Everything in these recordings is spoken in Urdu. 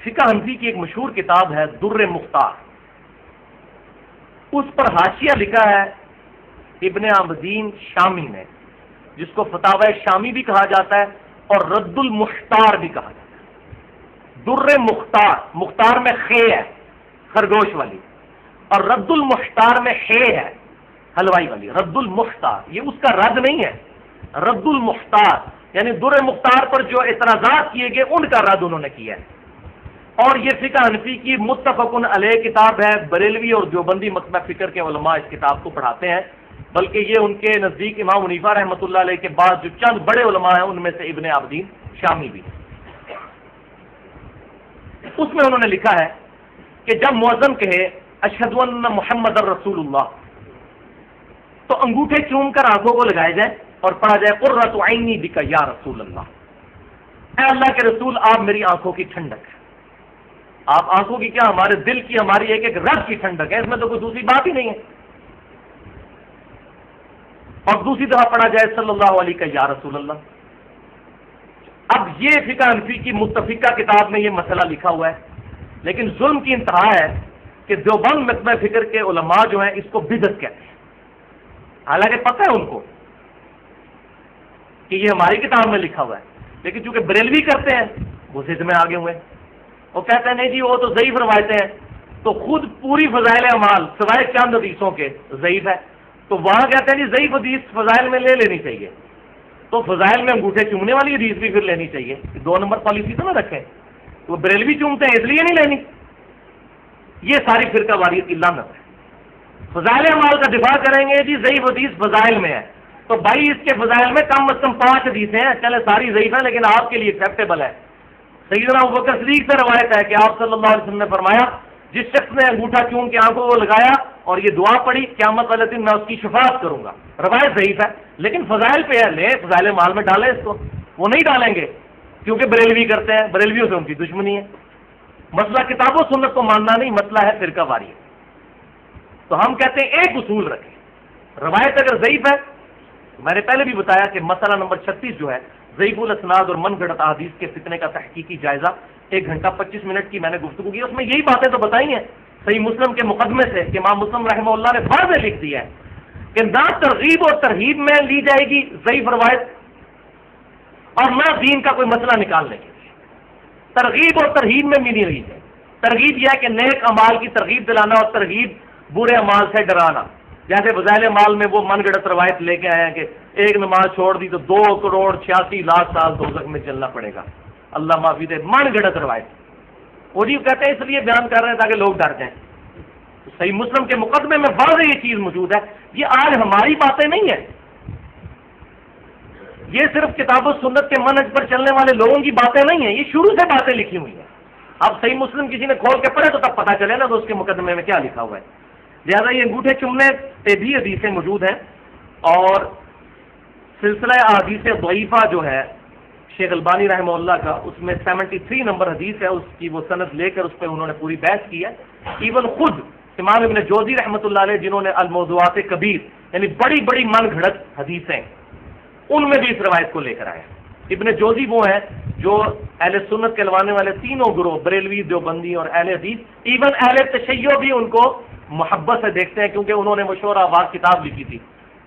فقہ حنفی کی ایک مشہور کتاب ہے در مختار، اس پر حاشیہ لکھا ہے ابن عابدین شامی نے، جس کو فتاوی شامی بھی کہا جاتا ہے اور رد المختار بھی کہا جاتا ہے۔ در مختار، مختار میں خے ہے خرگوش والی، اور رد المختار میں خے ہے حلوائی والی، رد المختار، یہ اس کا رد نہیں ہے، رد المختار یعنی در مختار پر جو اعتراضات کیے گئے ان کا رد انہوں نے کیا ہے۔ اور یہ فقہ حنفی کی متفق علیہ کتاب ہے، بریلوی اور دیوبندی مکتبہ فکر کے علماء اس کتاب کو پڑھاتے ہیں، بلکہ یہ ان کے نزدیک امام حنیفہ رحمۃ اللہ علیہ کے بعد جو چند بڑے علماء ہیں ان میں سے ابن عابدین شامی بھی۔ اس میں انہوں نے لکھا ہے کہ جب مؤذن کہے اشہد ان محمد رسول اللہ تو انگوٹھے چوم کر آنکھوں کو لگائے جائیں اور پڑھا جائے قرۃ عینی بک یا رسول اللہ، اے اللہ کے رسول آپ میری آنکھوں کی ٹھنڈک ہے۔ آپ آنکھوں کی کیا، ہمارے دل کی، ہماری ایک ایک رگ کی ٹھنڈک ہے، اس میں تو کوئی دوسری بات ہی نہیں ہے۔ اور دوسری دفعہ پڑھا جائے صلی اللہ علیہ یا رسول اللہ۔ اب یہ فقہ حنفی کی متفقہ کتاب میں یہ مسئلہ لکھا ہوا ہے، لیکن ظلم کی انتہا ہے کہ دیوبند مکتبہ فکر کے علماء جو ہیں اس کو بدعت کہتے ہیں، حالانکہ پتہ ہے ان کو کہ یہ ہماری کتاب میں لکھا ہوا ہے، لیکن چونکہ بریلوی کرتے ہیں وہ ضد میں آگے ہوئے، وہ کہتے ہیں نہیں جی وہ تو ضعیف روایتیں ہیں، تو خود پوری فضائل اعمال سوائے چند حدیثوں کے ضعیف ہے، تو وہاں کہتے ہیں جی ضعیف حدیث فضائل میں لے لینی چاہیے، تو فضائل میں انگوٹھے چومنے والی حدیث بھی پھر لینی چاہیے، دو نمبر پالیسی تو نہ رکھیں، وہ بریلوی چومتے ہیں اس لیے نہیں لینی۔ یہ ساری فرقہ واریت کی لعنت ہے۔ فضائل اعمال کا دفاع کریں گے جی ضعیف حدیث فضائل میں ہے، تو بھائی اس کے فضائل میں کم از کم 5 حدیثیں ہیں، چلے ساری ضعیف ہیں لیکن آپ کے لیے ایکسیپٹیبل ہے۔ سیدنا ابوبکر صدیق سے روایت ہے کہ آپ صلی اللہ علیہ وسلم نے فرمایا جس شخص نے انگوٹھا چوم کے آنکھوں کو لگایا اور یہ دعا پڑھی قیامت والے دن میں اس کی شفاعت کروں گا، روایت ضعیف ہے لیکن فضائل پہ ہے، لے فضائل مال میں ڈالیں اس کو، وہ نہیں ڈالیں گے کیونکہ بریلوی کرتے ہیں، بریلویوں سے ان کی دشمنی ہے۔ مسئلہ کتاب و سنت کو ماننا نہیں، مسئلہ ہے فرقہ واریت۔ تو ہم کہتے ہیں ایک اصول رکھیں، روایت اگر ضعیف ہے، میں نے پہلے بھی بتایا کہ مسئلہ نمبر 36 جو ہے ضعیف الاسناد اور من گھڑت احادیث کے فتنے کا تحقیقی جائزہ، 1 گھنٹہ 25 منٹ کی میں نے گفتگو کی، اس میں یہی باتیں تو بتائی ہیں صحیح مسلم کے مقدمے سے کہ امام مسلم رحمہ اللہ نے واضح لکھ دیا ہے کہ نہ ترغیب اور ترہیب میں لی جائے گی ضعیف روایت اور نہ دین کا کوئی مسئلہ نکالنے کے لیے، ترغیب اور ترہیب میں بھی نہیں لی جائے۔ ترغیب یہ ہے کہ نیک اعمال کی ترغیب دلانا اور ترغیب برے اعمال سے ڈرانا، جیسے فضائل مال میں وہ من گھڑت روایت لے کے آئے ہیں کہ ایک نماز چھوڑ دی تو 2,86,00,000 سال دوزخ میں چلنا پڑے گا، اللہ معافی دے، من گھڑت روایت، وہ جی کہتے ہیں اس لیے بیان کر رہے ہیں تاکہ لوگ ڈر جائیں۔ صحیح مسلم کے مقدمے میں واضح یہ چیز موجود ہے، یہ آج ہماری باتیں نہیں ہیں، یہ صرف کتاب و سنت کے منہج پر چلنے والے لوگوں کی باتیں نہیں ہیں، یہ شروع سے باتیں لکھی ہوئی ہیں۔ اب صحیح مسلم کسی نے کھول کے پڑھے تو تب پتہ چلے نا تو اس کے مقدمے میں کیا لکھا ہوا ہے۔ لہٰذا یہ انگوٹھے چومنے پہ بھی حدیثیں موجود ہیں، اور سلسلہ احادیث ضعیفہ جو ہے شیخ البانی رحمہ اللہ کا، اس میں 73 نمبر حدیث ہے، اس کی وہ سند لے کر اس پہ انہوں نے پوری بحث کی ہے۔ ایون خود امام ابن جوزی رحمۃ اللہ علیہ جنہوں نے الموضوعات کبیر یعنی بڑی بڑی من گھڑت حدیثیں، ان میں بھی اس روایت کو لے کر آئے۔ ابن جوزی وہ ہیں جو اہل سنت کہلوانے والے تینوں گروہ بریلوی، دیوبندی اور اہل حدیث، ایون اہل تشیع بھی ان کو محبت سے دیکھتے ہیں، کیونکہ انہوں نے مشہور آواز کتاب لکھی تھی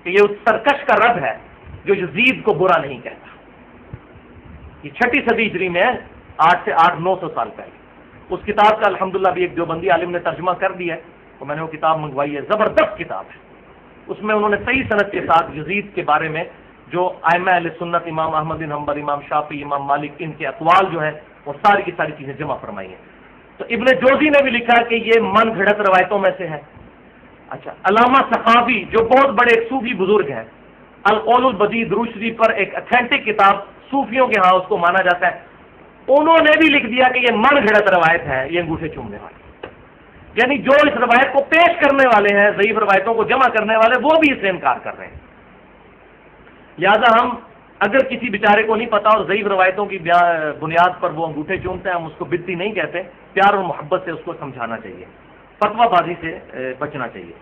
کہ یہ اس سرکش کا رد ہے جو یزید کو برا نہیں کہتا۔ یہ 6 صدی ہجری میں ہے، 8 سے 900 سال پہلے۔ اس کتاب کا الحمدللہ بھی ایک دیوبندی عالم نے ترجمہ کر دیا ہے، تو میں نے وہ کتاب منگوائی ہے، زبردست کتاب ہے۔ اس میں انہوں نے صحیح سند کے ساتھ یزید کے بارے میں جو ائمہ اہل سنت امام احمد بن حنبل، امام شافعی، امام مالک، ان کے اقوال جو ہیں وہ ساری کی ساری چیزیں جمع فرمائی ہیں۔ تو ابن جوزی نے بھی لکھا کہ یہ من گھڑت روایتوں میں سے ہے۔ اچھا، علامہ سخاوی جو بہت بڑے ایک صوفی بزرگ ہیں، القول البدیع دروش شریف پر ایک اتھینٹک کتاب صوفیوں کے ہاں اس کو مانا جاتا ہے، انہوں نے بھی لکھ دیا کہ یہ من گھڑت روایت ہے، یہ انگوٹھے چومنے والی، یعنی جو اس روایت کو پیش کرنے والے ہیں، ضعیف روایتوں کو جمع کرنے والے، وہ بھی اس سے انکار کر رہے ہیں۔ لہذا ہم اگر کسی بیچارے کو نہیں پتا اور ضعیف روایتوں کی بنیاد پر وہ انگوٹھے چومتے ہیں، ہم اس کو بدعتی نہیں کہتے، پیار اور محبت سے اس کو سمجھانا چاہیے، فتویٰ بازی سے بچنا چاہیے۔